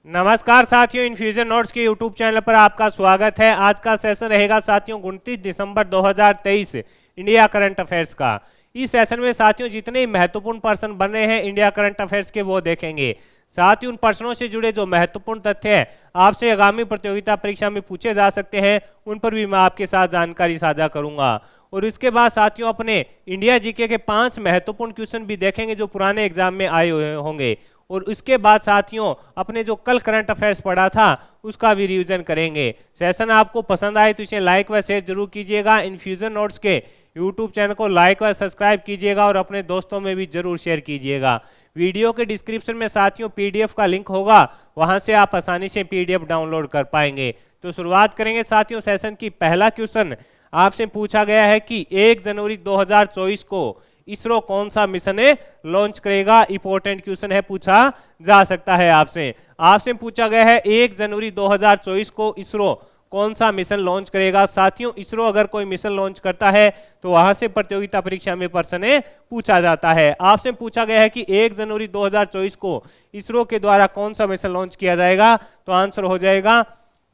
नमस्कार साथियों, infusion notes के यूट्यूब चैनल पर आपका स्वागत है। आज का सेशन रहेगा साथियों 29 दिसंबर 2023 इंडिया करंट अफेयर्स का। इस सेशन में साथियों जितने महत्वपूर्ण प्रश्न बन रहे हैं इंडिया करंट अफेयर्स के वो देखेंगे। साथ ही उन प्रश्नों से जुड़े जो महत्वपूर्ण तथ्य हैं आपसे आगामी प्रतियोगिता परीक्षा में पूछे जा सकते हैं, उन पर भी मैं आपके साथ जानकारी साझा करूंगा। और इसके बाद साथियों अपने इंडिया जीके के 5 महत्वपूर्ण क्वेश्चन भी देखेंगे जो पुराने एग्जाम में आए हुए होंगे। और उसके बाद साथियों अपने जो कल करंट अफेयर्स पढ़ा था उसका भी रिवीजन करेंगे। सेशन आपको पसंद आए तो इसे लाइक व शेयर जरूर कीजिएगा। इन्फ्यूजन नोट्स के यूट्यूब चैनल को लाइक व सब्सक्राइब कीजिएगा और अपने दोस्तों में भी जरूर शेयर कीजिएगा। वीडियो के डिस्क्रिप्शन में साथियों पीडीएफ का लिंक होगा, वहां से आप आसानी से पीडीएफ डाउनलोड कर पाएंगे। तो शुरुआत करेंगे साथियों सेशन की। पहला क्वेश्चन आपसे पूछा गया है कि 1 जनवरी 2024 को इसरो कौन सा मिशन लॉन्च करेगा। इंपॉर्टेंट क्वेश्चन है, पूछा जा सकता है आपसे पूछा गया है 1 जनवरी 2024 को इसरो कौन सा मिशन लॉन्च करेगा। साथियों इसरो अगर कोई मिशन लॉन्च करता है तो वहां से प्रतियोगिता परीक्षा में प्रश्न पूछा जाता है। आपसे पूछा गया है कि 1 जनवरी 2024 को इसरो के द्वारा कौन सा मिशन लॉन्च किया जाएगा, तो आंसर हो जाएगा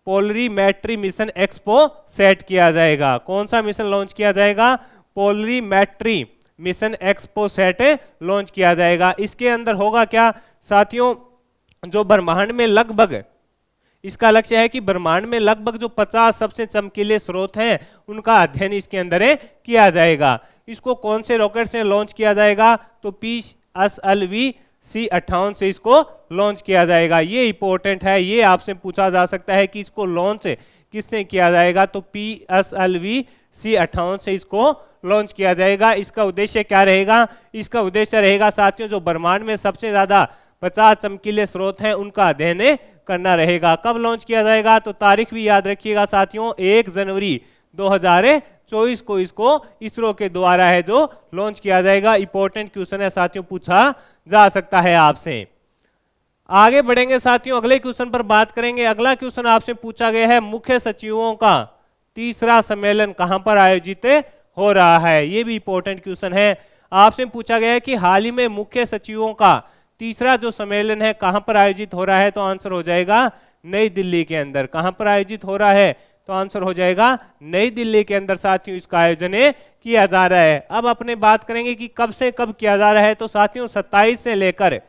पोलरीमेट्री मिशन एक्सपो सेट किया जाएगा। कौन सा मिशन लॉन्च किया जाएगा? Polarimetry mission expo set launch किया जाएगा। इसके अंदर होगा क्या साथियों, जो ब्रह्मांड में लगभग, इसका लक्ष्य है कि ब्रह्मांड में लगभग जो 50 सबसे चमकीले स्रोत हैं उनका अध्ययन इसके अंदर किया जाएगा। इसको कौन से रॉकेट से लॉन्च किया जाएगा? तो PSLV C58 से इसको लॉन्च किया जाएगा। ये इंपॉर्टेंट है, ये आपसे पूछा जा सकता है कि इसको लॉन्च किससे किया जाएगा, तो PSLV C58 से इसको लॉन्च किया जाएगा। इसका उद्देश्य क्या रहेगा? इसका उद्देश्य रहेगा साथियों जो ब्रह्मांड में सबसे ज्यादा 50 चमकीले स्रोत हैं उनका अध्ययन करना रहेगा। कब लॉन्च किया जाएगा? तो तारीख भी याद रखिएगा साथियों, 1 जनवरी 2024 को इसको इसरो के द्वारा है जो लॉन्च किया जाएगा। इंपॉर्टेंट क्वेश्चन है साथियों, पूछा जा सकता है आपसे। आगे बढ़ेंगे साथियों, अगले क्वेश्चन पर बात करेंगे। अगला क्वेश्चन आपसे पूछा गया है मुख्य सचिवों का तीसरा सम्मेलन कहां पर आयोजित हो रहा है। ये भी इंपॉर्टेंट क्वेश्चन है। आपसे पूछा गया है कि हाल ही में मुख्य सचिवों का तीसरा जो सम्मेलन है कहां पर आयोजित हो रहा है, तो आंसर हो जाएगा नई दिल्ली के अंदर। कहां पर आयोजित हो रहा है, तो आंसर हो जाएगा नई दिल्ली के अंदर साथियों इसका आयोजन किया जा रहा है। अब अपने बात करेंगे कि कब से कब किया जा रहा है, तो साथियों 27 से लेकर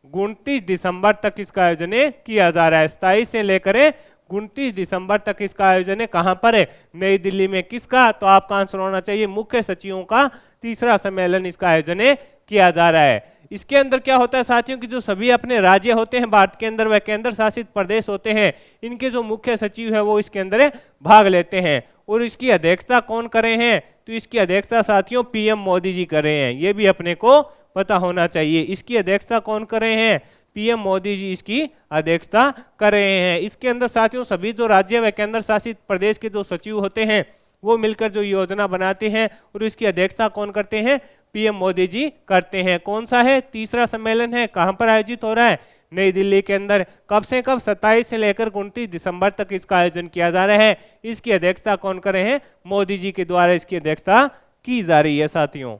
29 दिसंबर तक इसका आयोजन किया जा रहा है। 27 से लेकर 29 दिसंबर तक इसका आयोजन कहां पर है? नई दिल्ली में। किसका? तो आपका आंसर होना चाहिए मुख्य सचिवों का तीसरा सम्मेलन इसका आयोजन किया जा रहा है। इसके अंदर क्या होता है साथियों कि जो सभी अपने राज्य होते हैं भारत के अंदर, वह केंद्र शासित प्रदेश होते हैं, इनके जो मुख्य सचिव है वो इसके अंदर भाग लेते हैं। और इसकी अध्यक्षता कौन कर रहे हैं? तो इसकी अध्यक्षता साथियों पीएम मोदी जी कर रहे हैं। ये भी अपने को पता होना चाहिए। इसकी अध्यक्षता कौन कर रहे हैं? पीएम मोदी जी इसकी अध्यक्षता कर रहे हैं। इसके अंदर साथियों सभी जो राज्य व केंद्र शासित प्रदेश के जो सचिव होते हैं वो मिलकर जो योजना बनाते हैं और इसकी अध्यक्षता कौन करते हैं? पीएम मोदी जी करते हैं। कौन सा है? तीसरा सम्मेलन है। कहां पर आयोजित हो रहा है? नई दिल्ली के अंदर। कब से कब? 27 से लेकर 29 दिसंबर तक इसका आयोजन किया जा रहा है। इसकी अध्यक्षता कौन कर रहे हैं? मोदी जी के द्वारा इसकी अध्यक्षता की जा रही है साथियों।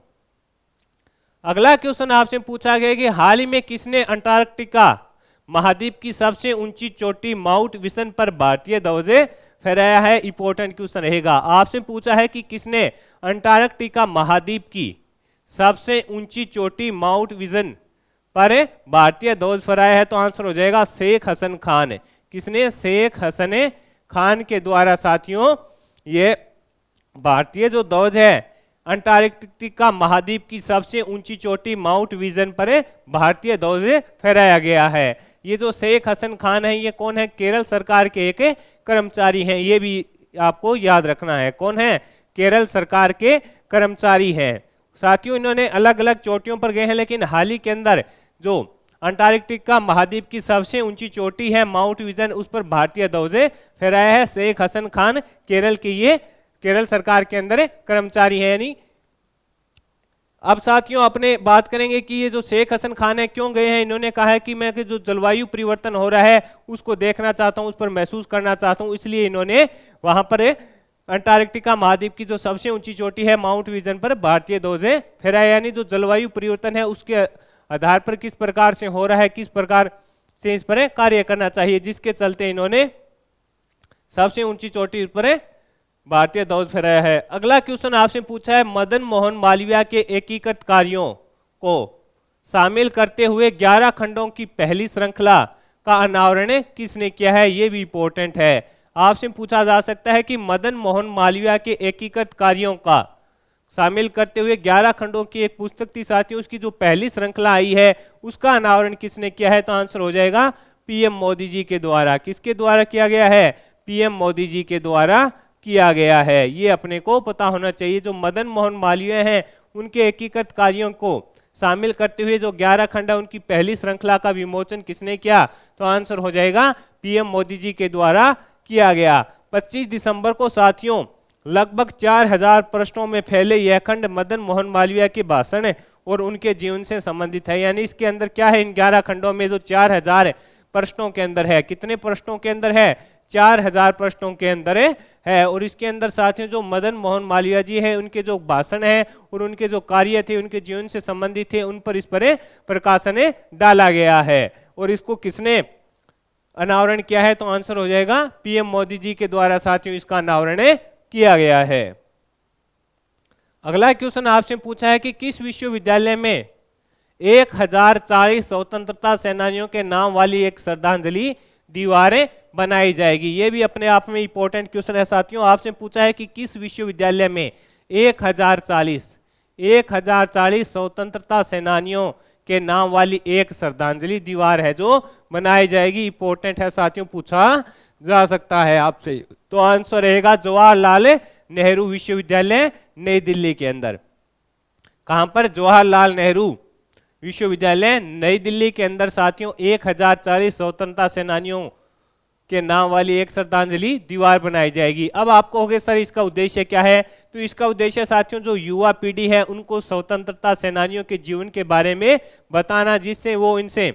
अगला क्वेश्चन आपसे पूछा गया कि हाल ही में किसने अंटार्कटिका महाद्वीप की सबसे ऊंची चोटी माउंट विशन पर भारतीय ध्वज फहराया है। इंपॉर्टेंट क्वेश्चन रहेगा। आपसे पूछा है कि किसने अंटार्कटिका महाद्वीप की सबसे ऊंची चोटी माउंट विशन पर भारतीय ध्वज फहराया है, तो आंसर हो जाएगा शेख हसन खान। किसने? शेख हसन खान के द्वारा साथियों ये भारतीय जो ध्वज है अंटार्कटिका महाद्वीप की सबसे ऊंची चोटी माउंट विशन पर भारतीय ध्वज फहराया गया है। ये जो शेख हसन खान है ये कौन है? केरल सरकार के एक कर्मचारी हैं। ये भी आपको याद रखना है। कौन है? केरल सरकार के कर्मचारी हैं साथियों। इन्होंने अलग अलग चोटियों पर गए हैं, लेकिन हाल ही के अंदर जो अंटार्कटिका महाद्वीप की सबसे ऊंची चोटी है माउंट विशन, उस पर भारतीय ध्वज फहराया है शेख हसन खान। केरल के ये केरल सरकार के अंदर कर्मचारी है। यानी अब साथियों अपने बात करेंगे कि ये जो शेख हसन खान है क्यों गए हैं। इन्होंने कहा है कि मैं जो जलवायु परिवर्तन हो रहा है उसको देखना चाहता हूं, उस पर महसूस करना चाहता हूं, इसलिए इन्होंने वहां पर अंटार्कटिका महाद्वीप की जो सबसे ऊंची चोटी है माउंट विशन पर भारतीय ध्वज फहराया। यानी जो जलवायु परिवर्तन है उसके आधार पर किस प्रकार से हो रहा है, किस प्रकार से इस पर कार्य करना चाहिए, जिसके चलते इन्होंने सबसे ऊंची चोटी पर भारतीय ध्वज फहराया है। अगला क्वेश्चन आपसे पूछा है, मदन मोहन मालवीय के एकीकृत कार्यों को शामिल करते हुए 11 खंडों की पहली श्रृंखला का अनावरण किसने किया है? ये भी इंपॉर्टेंट है। आपसे पूछा जा सकता है कि मदन मोहन मालवीय के एकीकृत कार्यों का शामिल करते हुए 11 खंडों की एक पुस्तक थी साथियों, उसकी जो पहली श्रृंखला आई है उसका अनावरण किसने किया है? तो आंसर हो जाएगा पीएम मोदी जी के द्वारा। किसके द्वारा किया गया है? पीएम मोदी जी के द्वारा किया गया है। ये अपने को पता होना चाहिए। जो मदन मोहन मालवीय हैं उनके एकीकृत कार्यों को शामिल करते हुए जो 11 खंड है उनकी पहली श्रृंखला का विमोचन किसने किया? तो आंसर हो जाएगा पीएम मोदी जी के द्वारा किया गया। 25 दिसंबर को साथियों लगभग 4000 पृष्ठों में फैले यह खंड मदन मोहन मालवीय के भाषण और उनके जीवन से संबंधित है। यानी इसके अंदर क्या है? इन 11 खंडों में जो 4000 पृष्ठों के अंदर है, कितने पृष्ठों के अंदर है? 4000 पृष्ठों के अंदर है। और इसके अंदर साथियों जो मदन मोहन मालवीय जी है उनके जो भाषण है और उनके जो कार्य थे, उनके जीवन से संबंधित थे, उन पर इस पर प्रकाशन डाला गया है। और इसको किसने अनावरण किया है? तो आंसर हो जाएगा पीएम मोदी जी के द्वारा साथियों इसका अनावरण किया गया है। अगला क्वेश्चन आपसे पूछा है कि किस विश्वविद्यालय में 1040 स्वतंत्रता सेनानियों के नाम वाली एक श्रद्धांजलि दीवारें बनाई जाएगी? ये भी अपने आप में इंपॉर्टेंट क्वेश्चन है साथियों। आपसे पूछा है कि किस विश्वविद्यालय में 1040 स्वतंत्रता सेनानियों के नाम वाली एक श्रद्धांजलि दीवार है जो बनाई जाएगी। इंपॉर्टेंट है साथियों, पूछा जा सकता है आपसे। तो आंसर रहेगा जवाहरलाल नेहरू विश्वविद्यालय नई दिल्ली के अंदर। कहां पर? जवाहरलाल नेहरू विश्वविद्यालय नई दिल्ली के अंदर साथियों 1040 स्वतंत्रता सेनानियों के नाम वाली एक श्रद्धांजलि दीवार बनाई जाएगी। अब आपको होगा सर इसका उद्देश्य क्या है? तो इसका उद्देश्य साथियों जो युवा पीढ़ी है उनको स्वतंत्रता सेनानियों के जीवन के बारे में बताना, जिससे वो इनसे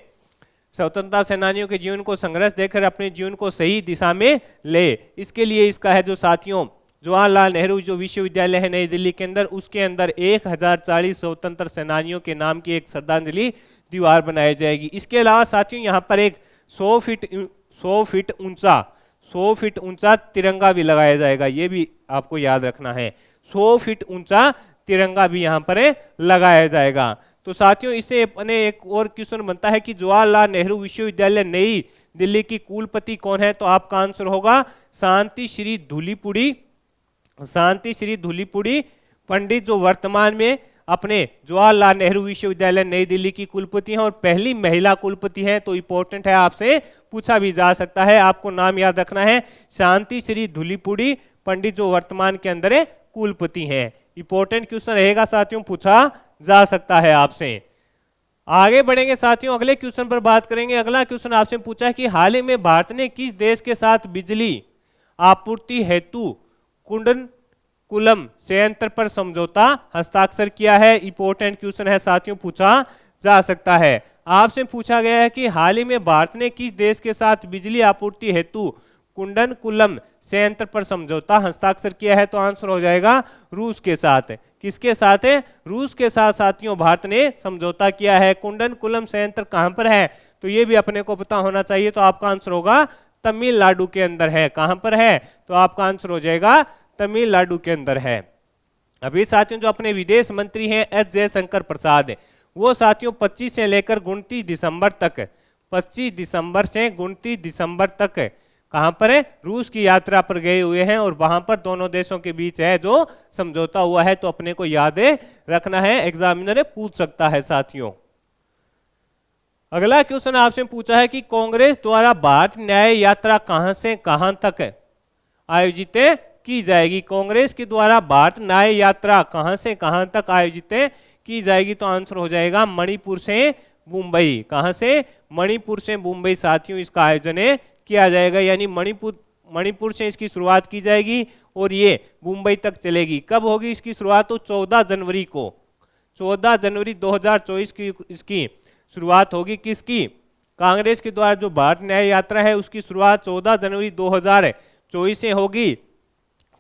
स्वतंत्रता सेनानियों के जीवन को संघर्ष देकर अपने जीवन को सही दिशा में ले। इसके लिए इसका है जो साथियों जवाहरलाल नेहरू जो विश्वविद्यालय है नई दिल्ली के अंदर, उसके अंदर 1040 स्वतंत्र सेनानियों के नाम की एक श्रद्धांजलि दीवार बनाई जाएगी। इसके अलावा साथियों यहाँ पर एक 100 फीट ऊंचा तिरंगा भी लगाया जाएगा। ये भी आपको याद रखना है, 100 फीट ऊंचा तिरंगा भी यहाँ पर लगाया जाएगा। तो साथियों इससे अपने एक और क्वेश्चन बनता है कि जवाहरलाल नेहरू विश्वविद्यालय नई दिल्ली की कुलपति कौन है? तो आपका आंसर होगा शांति श्री धूलीपुड़ी पंडित, जो वर्तमान में अपने जवाहरलाल नेहरू विश्वविद्यालय नई दिल्ली की कुलपति हैं और पहली महिला कुलपति हैं। तो इंपॉर्टेंट है, आपसे पूछा भी जा सकता है। आपको नाम याद रखना है शांति श्री धूलीपुड़ी पंडित, जो वर्तमान के अंदर कुलपति हैं। इंपॉर्टेंट क्वेश्चन रहेगा साथियों, पूछा जा सकता है आपसे। आगे बढ़ेंगे साथियों, अगले क्वेश्चन पर बात करेंगे। अगला क्वेश्चन आपसे पूछा है कि हाल ही में भारत ने किस देश के साथ बिजली आपूर्ति हेतु कुंडनकुलम संयंत्र पर समझौता हस्ताक्षर किया है? इंपॉर्टेंट क्वेश्चन है साथियों, पूछा जा सकता है। आपसे पूछा गया है कि हाल ही में भारत ने किस देश के साथ बिजली आपूर्ति हेतु कुंडनकुलम संयंत्र पर समझौता हस्ताक्षर किया है? तो आंसर हो जाएगा रूस के साथ। किसके साथ है? रूस के साथ साथियों भारत ने समझौता किया है। कुंडनकुलम संयंत्र कहां पर है? तो ये भी अपने को पता होना चाहिए। तो आपका आंसर होगा तमिलनाडु के अंदर है। कहां पर है? तो आपका आंसर हो जाएगा तमिलनाडु के अंदर है। अभी साथियों जो अपने विदेश मंत्री हैं एस जयशंकर प्रसाद, वो साथियों 25 से लेकर 29 दिसंबर तक 25 दिसंबर से 29 दिसंबर तक कहां पर है? रूस की यात्रा पर गए हुए हैं और वहां पर दोनों देशों के बीच है जो समझौता हुआ है। तो अपने को याद रखना है, एग्जामिनर पूछ सकता है साथियों। अगला क्वेश्चन आपसे पूछा है कि कांग्रेस द्वारा भारत न्याय यात्रा कहां से कहां तक आयोजित की जाएगी? कांग्रेस के द्वारा भारत न्याय यात्रा कहां से कहां तक आयोजित की जाएगी? तो आंसर हो जाएगा मणिपुर से मुंबई। कहां से? मणिपुर से मुंबई साथियों इसका आयोजन किया जाएगा। यानी मणिपुर से इसकी शुरुआत की जाएगी और ये मुंबई तक चलेगी। कब होगी इसकी शुरुआत? तो 14 जनवरी को, 14 जनवरी 2024 की इसकी शुरुआत होगी। किसकी? कांग्रेस के द्वारा जो भारत न्याय यात्रा है उसकी शुरुआत 14 जनवरी 2024 से होगी।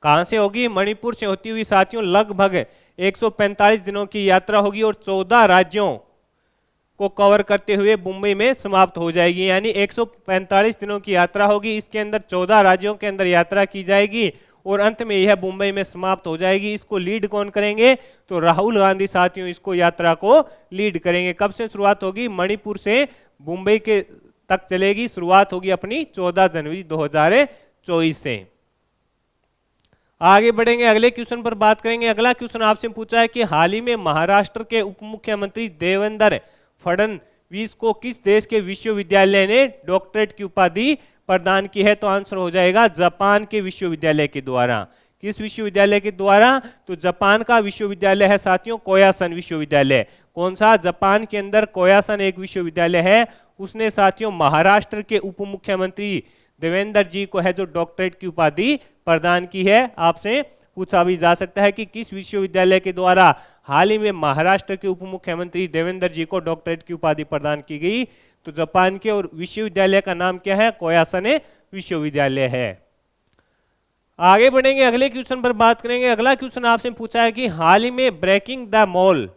कहां से होगी? मणिपुर से होती हुई साथियों लगभग 145 दिनों की यात्रा होगी और 14 राज्यों को कवर करते हुए मुंबई में समाप्त हो जाएगी। यानी 145 दिनों की यात्रा होगी, इसके अंदर 14 राज्यों के अंदर यात्रा की जाएगी और अंत में यह मुंबई में समाप्त हो जाएगी। इसको लीड कौन करेंगे? तो राहुल गांधी साथियों इसको यात्रा को लीड करेंगे। कब से शुरुआत होगी? मणिपुर से मुंबई के तक चलेगी। शुरुआत होगी अपनी 14 जनवरी 2024 से। आगे बढ़ेंगे, अगले क्वेश्चन पर बात करेंगे। अगला क्वेश्चन आपसे पूछा है कि हाल ही में महाराष्ट्र के उप मुख्यमंत्री देवेंद्र फडणवीस को किस देश के विश्वविद्यालय ने डॉक्टरेट की उपाधि प्रदान की है? तो आंसर हो जाएगा जापान के विश्वविद्यालय के द्वारा। किस विश्वविद्यालय के द्वारा? तो जापान का विश्वविद्यालय है साथियों कोयासन विश्वविद्यालय। कौन सा? जापान के अंदर कोयासन एक विश्वविद्यालय है, उसने साथियों महाराष्ट्र के उप मुख्यमंत्री देवेंद्र जी को है जो डॉक्टरेट की उपाधि प्रदान की है। आपसे पूछा भी जा सकता है कि किस विश्वविद्यालय के द्वारा हाल ही में महाराष्ट्र के उप मुख्यमंत्री देवेंद्र जी को डॉक्टरेट की उपाधि प्रदान की गई? तो जापान के, और विश्वविद्यालय का नाम क्या है? कोयासन विश्वविद्यालय है। आगे बढ़ेंगे, अगले क्वेश्चन पर बात करेंगे। अगला क्वेश्चन आपसे पूछा है कि हाल ही में breaking the mould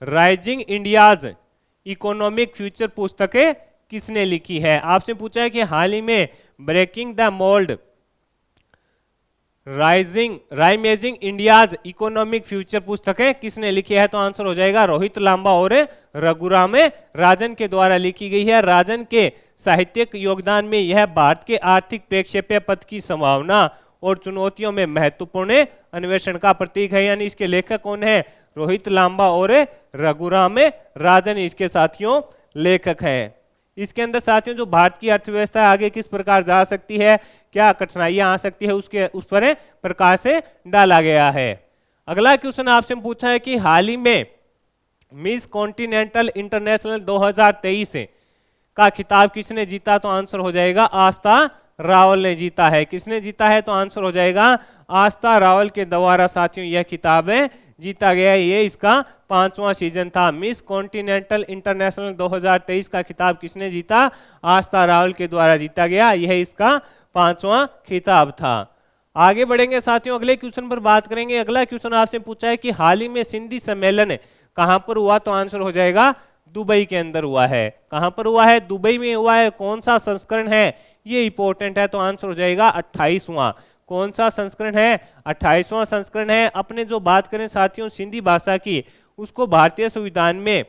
rising India's economic future पुस्तकें किसने लिखी है? आपसे पूछा है कि हाल ही में breaking the mould reimagining India's economic future पुस्तकें किसने लिखी है? तो आंसर हो जाएगा रोहित लांबा और रघुराम राजन के द्वारा लिखी गई है। राजन के साहित्यिक योगदान में यह भारत के आर्थिक प्रेक्षेप्य पथ की संभावना और चुनौतियों में महत्वपूर्ण अन्वेषण का प्रतीक है। यानी इसके लेखक कौन है? रोहित लांबा और रघुराम राजन इसके साथियों लेखक हैं। इसके अंदर साथियों जो भारत की अर्थव्यवस्था आगे किस प्रकार जा सकती है, क्या कठिनाइयां आ सकती है, उस पर प्रकाश से डाला गया है। अगला क्वेश्चन आपसे पूछा है कि हाल ही में मिस कॉन्टिनेंटल इंटरनेशनल 2023 का खिताब किसने जीता? तो आंसर हो जाएगा आस्था रावल ने जीता है। किसने जीता है? तो आंसर हो जाएगा आस्था रावल के द्वारा साथियों यह खिताब जीता गया। ये इसका 5वां सीजन था। मिस कॉन्टिनेंटल इंटरनेशनल 2023 का खिताब किसने जीता? आस्था रावल के द्वारा जीता गया। यह इसका 5वां खिताब था। आगे बढ़ेंगे साथियों, अगले क्वेश्चन पर बात करेंगे। अगला क्वेश्चन आपसे पूछा है कि हाल ही में सिंधी सम्मेलन कहां पर हुआ? तो आंसर हो जाएगा दुबई के अंदर हुआ है। कहां पर हुआ है? दुबई में हुआ है। कौन सा संस्करण है? ये इंपॉर्टेंट है। तो आंसर हो जाएगा 28वां। कौन सा संस्करण है? 28वां संस्करण है। अपने जो बात करें साथियों सिंधी भाषा की, उसको भारतीय संविधान में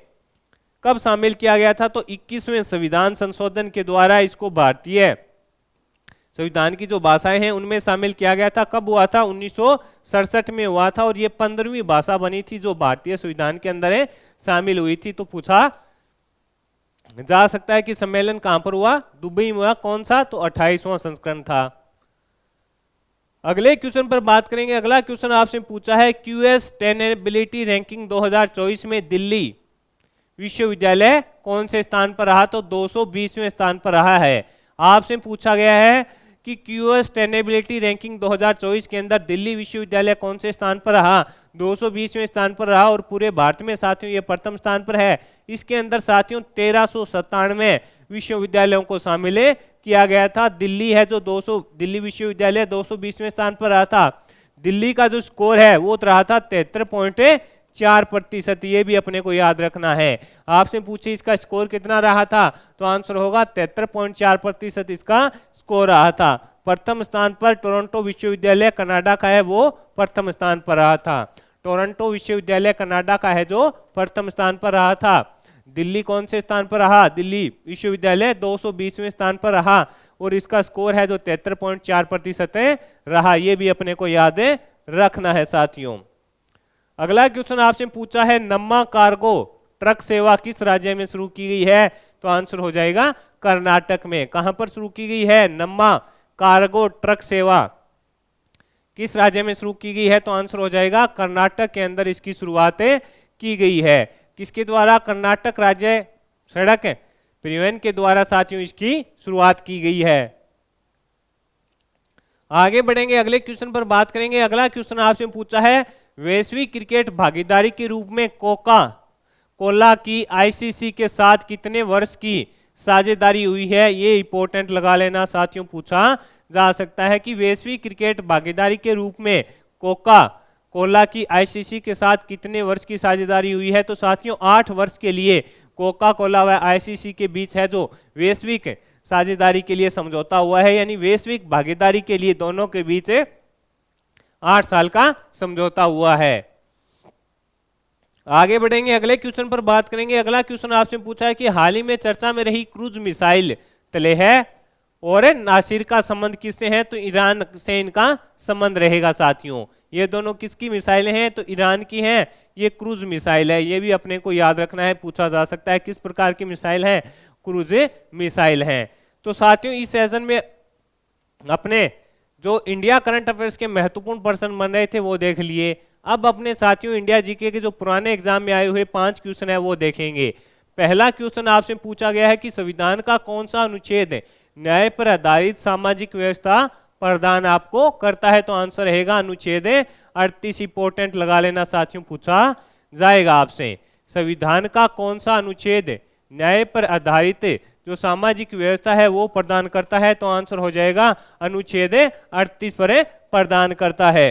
कब शामिल किया गया था? तो 21वें संविधान संशोधन के द्वारा इसको भारतीय संविधान की जो भाषाएं हैं उनमें शामिल किया गया था। कब हुआ था? 1967 में हुआ था और ये 15वीं भाषा बनी थी जो भारतीय संविधान के अंदर शामिल हुई थी। तो पूछा जा सकता है कि सम्मेलन कहां पर हुआ? दुबई में हुआ। कौन सा? तो 28वां संस्करण था। अगले क्वेश्चन पर बात करेंगे। अगला क्वेश्चन आपसे पूछा है क्यूएस सस्टेनेबिलिटी रैंकिंग 2024 में दिल्ली विश्वविद्यालय कौन से स्थान पर रहा? तो 220वें स्थान पर रहा है। आपसे पूछा गया है कि क्यूएस सस्टेनेबिलिटी रैंकिंग 2024 के अंदर दिल्ली विश्वविद्यालय कौन से स्थान पर रहा? 220वें स्थान पर रहा और पूरे भारत में साथियों ये प्रथम स्थान पर है। इसके अंदर साथियों 1397 विश्वविद्यालयों को शामिल किया गया था। दिल्ली है जो दिल्ली विश्वविद्यालय 220वें स्थान पर रहा था। दिल्ली का जो स्कोर है वो रहा था 73.4%। ये भी अपने को याद रखना है। आपसे पूछे इसका स्कोर कितना रहा था? तो आंसर होगा 73.4% इसका स्कोर रहा था। प्रथम स्थान पर टोरंटो विश्वविद्यालय कनाडा का है, वो प्रथम स्थान पर रहा था। टोरंटो विश्वविद्यालय कनाडा का है जो प्रथम स्थान पर रहा था। दिल्ली कौन से स्थान पर रहा? दिल्ली विश्वविद्यालय 220वें स्थान पर रहा और इसका स्कोर है जो 73.4% रहा। ये भी अपने को याद रखना है साथियों। अगला क्वेश्चन आपसे पूछा है नम्मा कार्गो ट्रक सेवा किस राज्य में शुरू की गई है? तो आंसर हो जाएगा कर्नाटक में। कहां पर शुरू की गई है? नम्मा कार्गो ट्रक सेवा किस राज्य में शुरू की गई है? तो आंसर हो जाएगा कर्नाटक के अंदर इसकी शुरुआत की गई है। किसके द्वारा? कर्नाटक राज्य सड़क परिवहन के द्वारा साथियों इसकी शुरुआत की गई है। आगे बढ़ेंगे, अगले क्वेश्चन पर बात करेंगे। अगला क्वेश्चन आपसे पूछा है वैश्विक क्रिकेट भागीदारी के रूप में कोका कोला की आईसीसी के साथ कितने वर्ष की साझेदारी हुई है? ये इंपॉर्टेंट लगा लेना साथियों, पूछा जा सकता है कि वैश्विक क्रिकेट भागीदारी के रूप में कोका कोला की आईसीसी के साथ कितने वर्ष की साझेदारी हुई है? तो साथियों 8 वर्ष के लिए कोका कोला व आईसीसी के बीच है जो वैश्विक साझेदारी के लिए समझौता हुआ है, यानी वैश्विक भागीदारी के लिए दोनों के बीच 8 साल का समझौता हुआ है। आगे बढ़ेंगे, अगले क्वेश्चन पर बात करेंगे। अगला क्वेश्चन आपसे पूछा है कि हाल ही में चर्चा में रही क्रूज मिसाइल तलेह और नासिर का संबंध किससे है? तो ईरान से इनका संबंध रहेगा साथियों। ये दोनों किसकी मिसाइलें हैं? तो ईरान की हैं। ये क्रूज मिसाइल है, ये भी अपने को याद रखना है, पूछा जा सकता है किस प्रकार की मिसाइल है? क्रूज मिसाइल है। तो साथियों इस सेशन में अपने जो इंडिया करंट अफेयर्स के महत्वपूर्ण पर्सन बन रहे थे वो देख लिए। अब अपने साथियों इंडिया जीके के जो पुराने एग्जाम में आए हुए 5 क्वेश्चन है वो देखेंगे। पहला क्वेश्चन आपसे पूछा गया है कि संविधान का कौन सा अनुच्छेद न्याय पर आधारित सामाजिक व्यवस्था प्रदान आपको करता है? तो आंसर रहेगा अनुच्छेद 38। इंपोर्टेंट लगा लेना साथियों, पूछा जाएगा आपसे। संविधान का कौन सा अनुच्छेद न्याय पर आधारित जो सामाजिक व्यवस्था है वो प्रदान करता है? तो आंसर हो जाएगा अनुच्छेद 38 पर प्रदान करता है।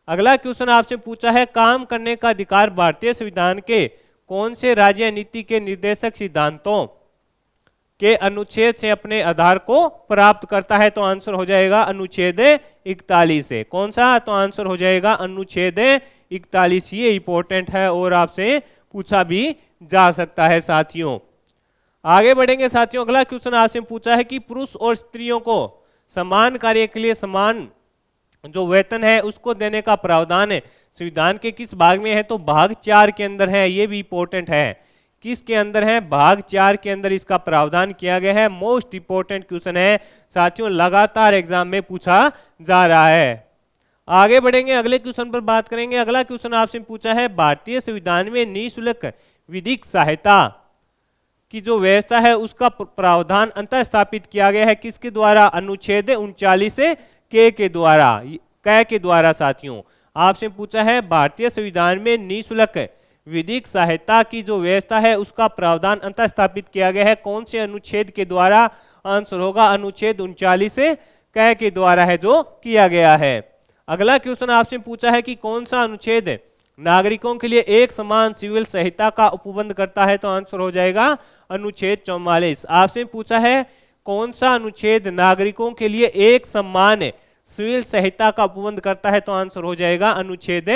अगला क्वेश्चन आपसे पूछा है काम करने का अधिकार भारतीय संविधान के कौन से राज्य नीति के निर्देशक सिद्धांतों के अनुच्छेद से अपने आधार को प्राप्त करता है? तो आंसर हो जाएगा अनुच्छेद 41 से। कौन सा? तो आंसर हो जाएगा अनुच्छेद 41। ये इंपॉर्टेंट है और आपसे पूछा भी जा सकता है साथियों। आगे बढ़ेंगे साथियों, अगला क्वेश्चन आपसे पूछा है कि पुरुष और स्त्रियों को समान कार्य के लिए समान जो वेतन है उसको देने का प्रावधान है संविधान के किस भाग में है? तो भाग 4 के अंदर है। ये भी इंपॉर्टेंट है, किसके अंदर है? भाग 4 के अंदर इसका प्रावधान किया गया है। मोस्ट इंपॉर्टेंट क्वेश्चन है साथियों, लगातार एग्जाम में पूछा जा रहा है। आगे बढ़ेंगे, अगले क्वेश्चन पर बात करेंगे। अगला क्वेश्चन आपसे पूछा है भारतीय संविधान में निःशुल्क विधिक सहायता की जो व्यवस्था है उसका प्रावधान अंतः स्थापित किया गया है किसके द्वारा? अनुच्छेद 39 के द्वारा। क के द्वारा साथियों आपसे पूछा है भारतीय संविधान में निःशुल्क विधिक सहायता की जो व्यवस्था है उसका प्रावधान अंतः स्थापित किया गया है कौन से अनुच्छेद के द्वारा? आंसर होगा अनुच्छेद 39 क के द्वारा है जो किया गया है। अगला क्वेश्चन आपसे पूछा है कि कौन सा अनुच्छेद नागरिकों के लिए एक समान सिविल सहायता का उपबंध करता है? तो आंसर हो जाएगा अनुच्छेद 44। आपसे पूछा है कौन सा अनुच्छेद नागरिकों के लिए एक समान सिविल सहायता का उपबंध करता है? तो आंसर हो जाएगा अनुच्छेद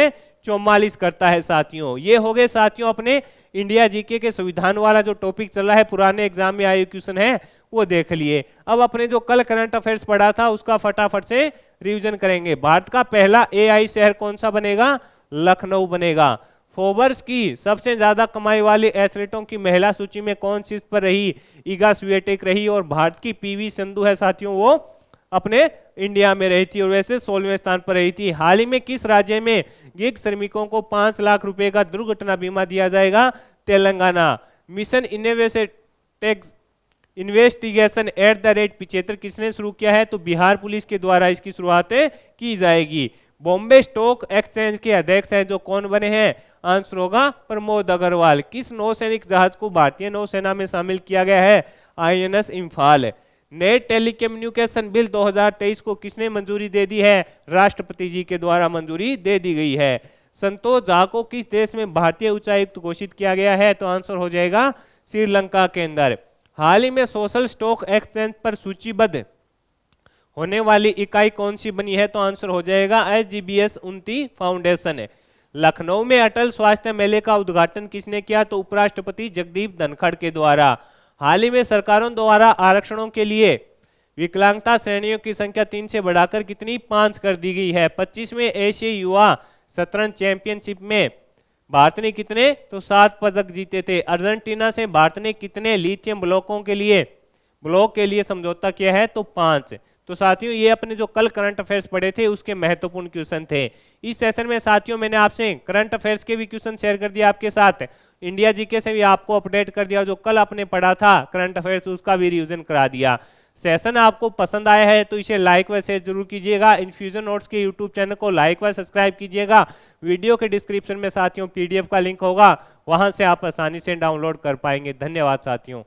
44 करता है साथियों। ये हो गए साथियों अपने इंडिया जीके के संविधान वाला जो टॉपिक चल रहा है, पुराने एग्जाम में आए क्वेश्चन है वो देख लिए। अब अपने जो कल करंट अफेयर्स पढ़ा था उसका फटाफट से रिवीजन करेंगे। भारत का पहला एआई शहर कौन सा बनेगा? लखनऊ बनेगा। फोर्ब्स की सबसे ज्यादा कमाई वाली एथलीटों की महिला सूची में कौन सी पर रही? इगा स्विएटेक रही। और भारत की पीवी सिंधु है साथियों वो अपने इंडिया में रही थी और वैसे 16वें स्थान पर रही थी। हाल ही में किस राज्य में गिग श्रमिकों को 5 लाख रुपए का दुर्घटना बीमा दिया जाएगा? तेलंगाना। मिशन इन्वेस्टिगेशन @75 किसने शुरू किया है? तो बिहार पुलिस के द्वारा इसकी शुरुआत की जाएगी। बॉम्बे स्टॉक एक्सचेंज के अध्यक्ष हैं जो कौन बने हैं? आंसर होगा प्रमोद अग्रवाल। किस नौसैनिक जहाज को भारतीय नौसेना में शामिल किया गया है? INS Imphal. Net telecommunication bill 2023 को किसने मंजूरी दे दी है? राष्ट्रपति जी के द्वारा मंजूरी दे दी गई है। संतोष झा को किस देश में भारतीय उच्चायुक्त घोषित किया गया है? तो आंसर हो जाएगा श्रीलंका के अंदर। हाल ही में सोशल स्टॉक एक्सचेंज पर सूचीबद्ध होने वाली इकाई कौन सी बनी है? तो आंसर हो जाएगा SGBS उन्नति फाउंडेशन। लखनऊ में अटल स्वास्थ्य मेले का उद्घाटन किसने किया? तो उपराष्ट्रपति जगदीप धनखड़ के द्वारा। हाल ही में सरकारों द्वारा आरक्षणों के लिए विकलांगता श्रेणियों की संख्या 3 से बढ़ाकर कितनी? 5 कर दी गई है। 25वें एशियाई युवा शतरंज चैंपियनशिप में भारत ने कितने? तो 7 पदक जीते थे। अर्जेंटीना से भारत ने कितने लिथियम ब्लॉक के लिए समझौता किया है? तो 5। तो साथियों ये अपने जो कल करंट अफेयर्स पढ़े थे उसके महत्वपूर्ण क्वेश्चन थे। इस सेशन में साथियों मैंने आपसे करंट अफेयर्स के भी क्वेश्चन शेयर कर दिया आपके साथ, इंडिया जीके से भी आपको अपडेट कर दिया, जो कल आपने पढ़ा था करंट अफेयर्स उसका भी रिवीजन करा दिया। सेशन आपको पसंद आया है तो इसे लाइक व शेयर जरूर कीजिएगा। इन्फ्यूजन नोट्स के यूट्यूब चैनल को लाइक व सब्सक्राइब कीजिएगा। वीडियो के डिस्क्रिप्शन में साथियों PDF का लिंक होगा, वहां से आप आसानी से डाउनलोड कर पाएंगे। धन्यवाद साथियों।